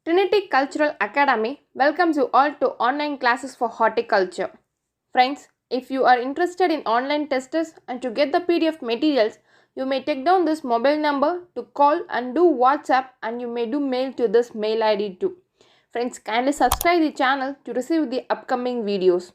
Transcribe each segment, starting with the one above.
Trinity Cultural Academy welcomes you all to online classes for horticulture. Friends, if you are interested in online testers and to get the PDF materials, you may take down this mobile number to call and do WhatsApp, and you may do mail to this mail ID too. Friends, kindly subscribe the channel to receive the upcoming videos.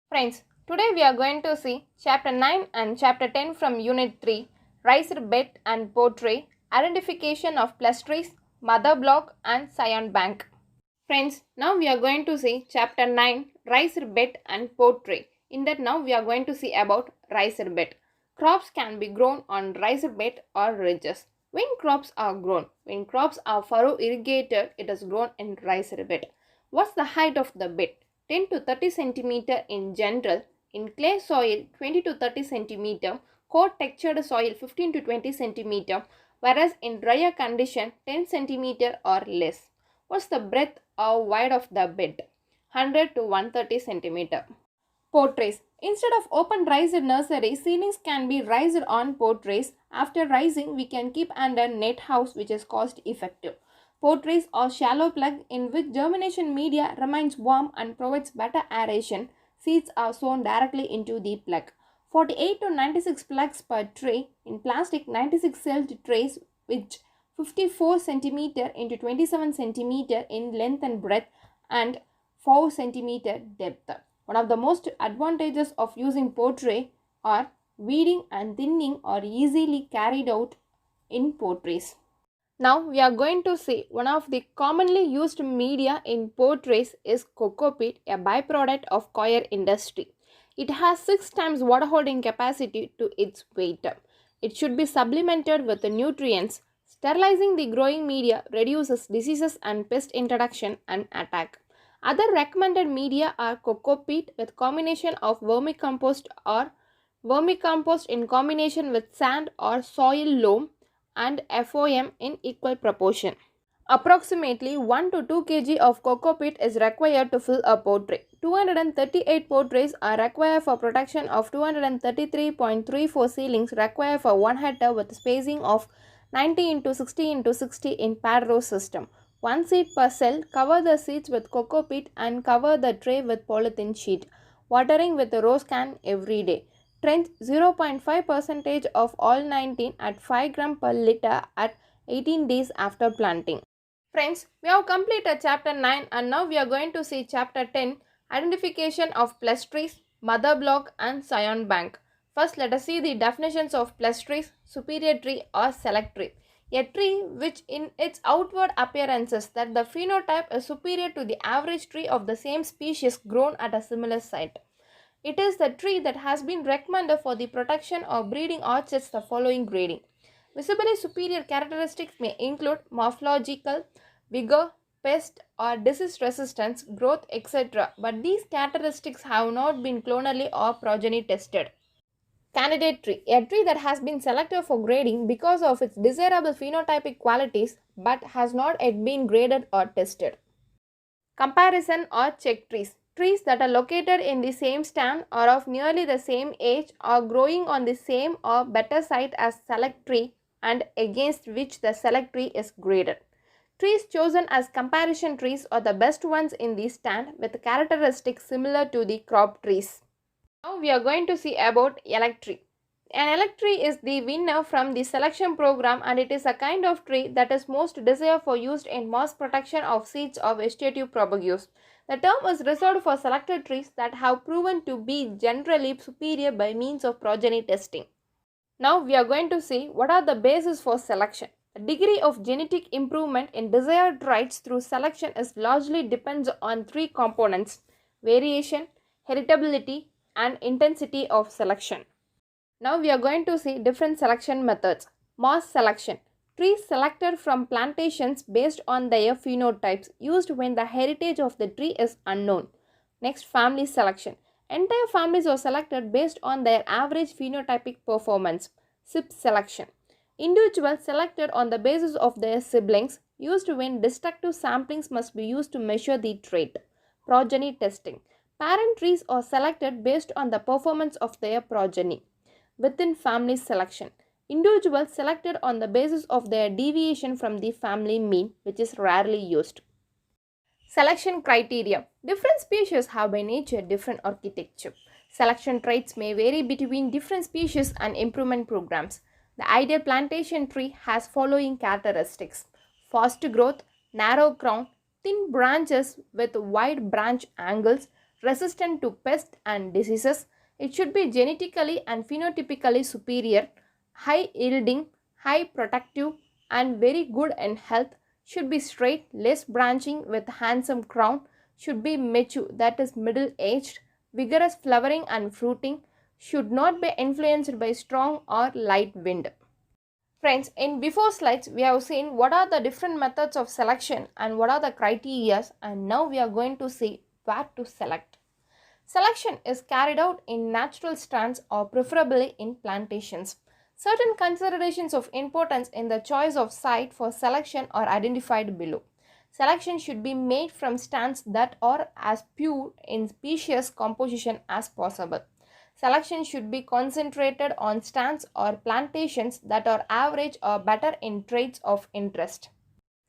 Friends, today we are going to see Chapter 9 and Chapter 10 from Unit 3, Raised Bed and Portrait, Identification of Plus Trees, Mother Block and Scion Bank. Friends, now we are going to see Chapter 9, Raised Bed and Portrait. In that now we are going to see about raised bed. Crops can be grown on raised bed or ridges. When crops are furrow irrigated, it is grown in raised bed. What's the height of the bed? 10 to 30 centimeter in general. In clay soil, 20 to 30 centimeter. Coarse textured soil, 15 to 20 centimeter. Whereas in drier condition, 10 centimeter or less. What's the breadth or width of the bed? 100 to 130 centimeter. Portraits. Instead of open raised nursery, ceilings can be raised on portraits. After raising, we can keep under net house, which is cost effective. Portraits are shallow plug in which germination media remains warm and provides better aeration. Seeds are sown directly into the plug. 48 to 96 plugs per tray. In plastic, 96 celled trays which 54 cm into 27 cm in length and breadth and 4 cm depth. One of the most advantages of using portrait are weeding and thinning are easily carried out in portraits. Now we are going to see one of the commonly used media in portraits is coco peat, a byproduct of coir industry. It has 6 times water holding capacity to its weight. It should be supplemented with the nutrients. Sterilizing the growing media reduces diseases and pest introduction and attack. Other recommended media are coco peat with combination of vermicompost or vermicompost in combination with sand or soil loam and FOM in equal proportion. Approximately 1 to 2 kg of coco peat is required to fill a portrait. 238 portraits are required for protection of 233.34 ceilings required for 1 hectare with spacing of 90 into 60 into 60 in pad row system. 1 seed per cell. Cover the seeds with coco peat and cover the tray with polythene sheet. Watering with a rose can every day. Trench 0.5% of all 19 at 5 gram per liter at 18 days after planting. Friends, we have completed chapter 9 and now we are going to see chapter 10, Identification of plus trees, Mother Block and Scion Bank. First, let us see the definitions of plus trees, superior tree or select tree. A tree which in its outward appearances that the phenotype is superior to the average tree of the same species grown at a similar site. It is the tree that has been recommended for the protection or breeding orchards the following grading. Visibly superior characteristics may include morphological, vigor, pest or disease resistance, growth, etc. But these characteristics have not been clonally or progeny tested. Candidate tree, a tree that has been selected for grading because of its desirable phenotypic qualities but has not yet been graded or tested. Comparison or check trees. Trees that are located in the same stand or of nearly the same age or growing on the same or better site as select tree and against which the select tree is graded. Trees chosen as comparison trees are the best ones in the stand with characteristics similar to the crop trees. Now we are going to see about elect tree. An elect tree is the winner from the selection program and it is a kind of tree that is most desired for use in mass production of seeds of vegetative produce. The term is reserved for selected trees that have proven to be generally superior by means of progeny testing. Now we are going to see what are the bases for selection. The degree of genetic improvement in desired traits through selection is largely depends on 3 components: variation, heritability, and intensity of selection. Now we are going to see different selection methods. Mass selection. Trees selected from plantations based on their phenotypes used when the heritage of the tree is unknown. Next, family selection. Entire families are selected based on their average phenotypic performance. SIP selection. Individuals selected on the basis of their siblings used when destructive samplings must be used to measure the trait. Progeny testing. Parent trees are selected based on the performance of their progeny. Within family selection, individuals selected on the basis of their deviation from the family mean, which is rarely used. Selection criteria. Different species have by nature different architecture. Selection traits may vary between different species and improvement programs. The ideal plantation tree has following characteristics: fast growth, narrow crown, thin branches with wide branch angles, resistant to pests and diseases. It should be genetically and phenotypically superior, high yielding, high protective, and very good in health. Should be straight, less branching with handsome crown, should be mature, that is middle aged, vigorous flowering and fruiting, should not be influenced by strong or light wind. Friends, in before slides we have seen what are the different methods of selection and what are the criteria, and now we are going to see where to select. Selection is carried out in natural stands or preferably in plantations. Certain considerations of importance in the choice of site for selection are identified below. Selection should be made from stands that are as pure in species composition as possible. Selection should be concentrated on stands or plantations that are average or better in traits of interest.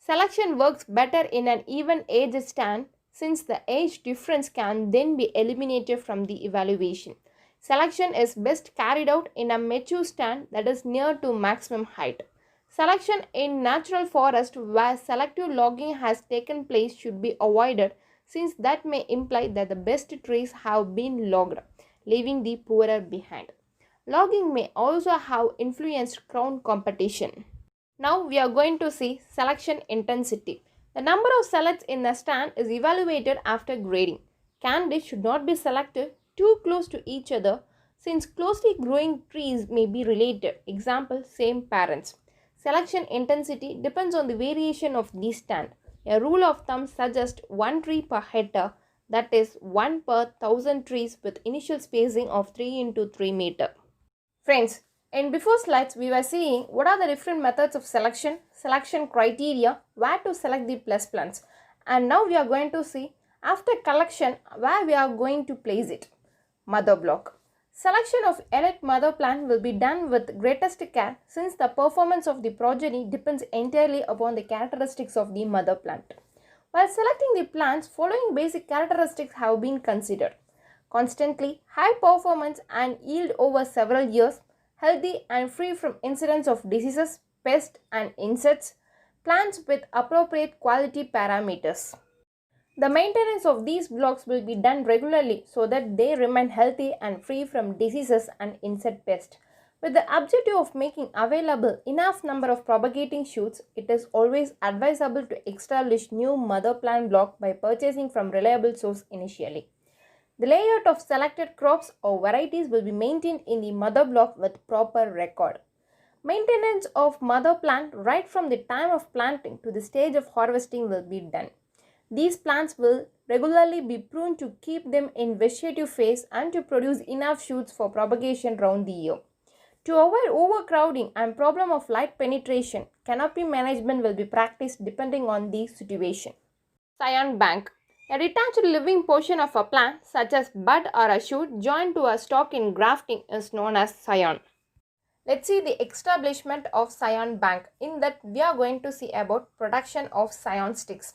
Selection works better in an even age stand since the age difference can then be eliminated from the evaluation. Selection is best carried out in a mature stand that is near to maximum height. Selection in natural forest where selective logging has taken place should be avoided since that may imply that the best trees have been logged, leaving the poorer behind. Logging may also have influenced crown competition. Now we are going to see selection intensity. The number of selects in the stand is evaluated after grading. Candidates should not be selected too close to each other since closely growing trees may be related. Example, same parents. Selection intensity depends on the variation of the stand. A rule of thumb suggests 1 tree per hectare, that is 1 per 1000 trees with initial spacing of 3 into 3 meter. Friends, in before slides we were seeing what are the different methods of selection, selection criteria, where to select the plus plants, and now we are going to see after collection where we are going to place it. Mother block. Selection of elite mother plant will be done with greatest care since the performance of the progeny depends entirely upon the characteristics of the mother plant. While selecting the plants, following basic characteristics have been considered: constantly high performance and yield over several years, healthy and free from incidence of diseases, pests and insects, plants with appropriate quality parameters. The maintenance of these blocks will be done regularly so that they remain healthy and free from diseases and insect pests. With the objective of making available enough number of propagating shoots, it is always advisable to establish new mother plant block by purchasing from reliable source initially. The layout of selected crops or varieties will be maintained in the mother block with proper record. Maintenance of mother plant right from the time of planting to the stage of harvesting will be done. These plants will regularly be pruned to keep them in vegetative phase and to produce enough shoots for propagation round the year. To avoid overcrowding and problem of light penetration, canopy management will be practiced depending on the situation. Scion bank. A detached living portion of a plant such as bud or a shoot joined to a stalk in grafting is known as scion. Let's see the establishment of scion bank. In that we are going to see about production of scion sticks.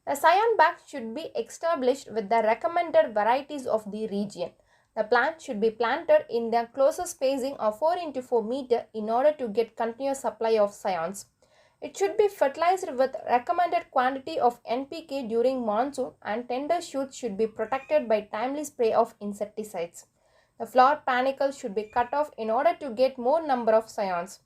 The scion bank should be established with the recommended varieties of the region. The plant should be planted in the closest spacing of 4 into 4 meter in order to get continuous supply of scions. It should be fertilized with recommended quantity of NPK during monsoon, and tender shoots should be protected by timely spray of insecticides. The flower panicles should be cut off in order to get more number of scions.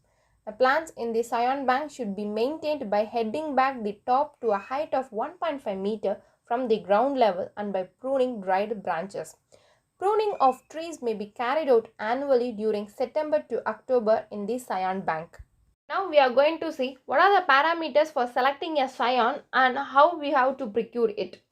The plants in the scion bank should be maintained by heading back the top to a height of 1.5 meter from the ground level and by pruning dried branches. Pruning of trees may be carried out annually during September to October in the scion bank. Now we are going to see what are the parameters for selecting a scion and how we have to procure it.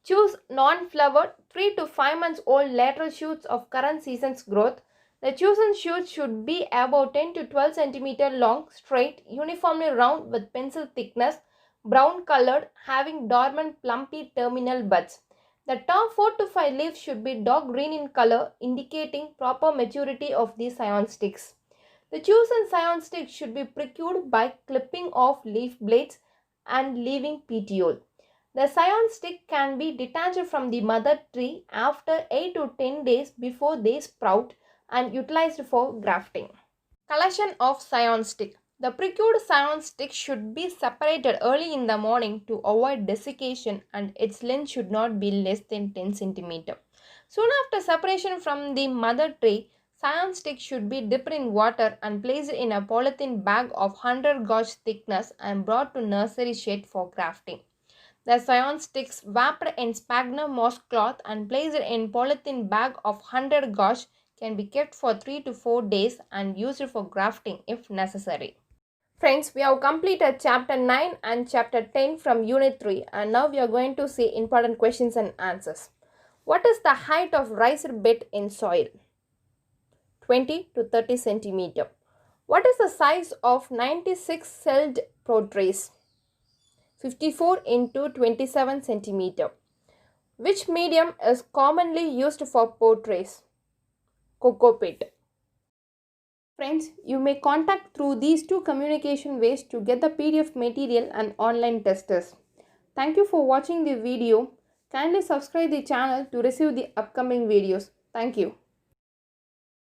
Choose non-flowered 3 to 5 months old lateral shoots of current season's growth. The chosen shoots should be about 10 to 12 cm long, straight, uniformly round with pencil thickness, brown colored, having dormant plumpy terminal buds. The top 4 to 5 leaves should be dark green in color, indicating proper maturity of the scion sticks. The chosen scion stick should be procured by clipping off leaf blades and leaving petiole. The scion stick can be detached from the mother tree after 8 to 10 days before they sprout and utilized for grafting. Collection of scion stick. The procured scion stick should be separated early in the morning to avoid desiccation, and its length should not be less than 10 cm. Soon after separation from the mother tree, scion stick should be dipped in water and placed in a polythene bag of 100 gauge thickness and brought to nursery shed for grafting. The scion sticks wrapped in sphagnum moss cloth and placed in polythene bag of 100 gauge can be kept for 3 to 4 days and used for grafting if necessary. Friends, we have completed chapter 9 and chapter 10 from unit 3, and now we are going to see important questions and answers. What is the height of raised bed in soil? 20 to 30 centimeter. What is the size of 96 celled portraits? 54 into 27 centimeter. Which medium is commonly used for portraits? Cocoa pit. Friends, you may contact through these two communication ways to get the PDF material and online testers. Thank you for watching the video. Kindly subscribe the channel to receive the upcoming videos. Thank you.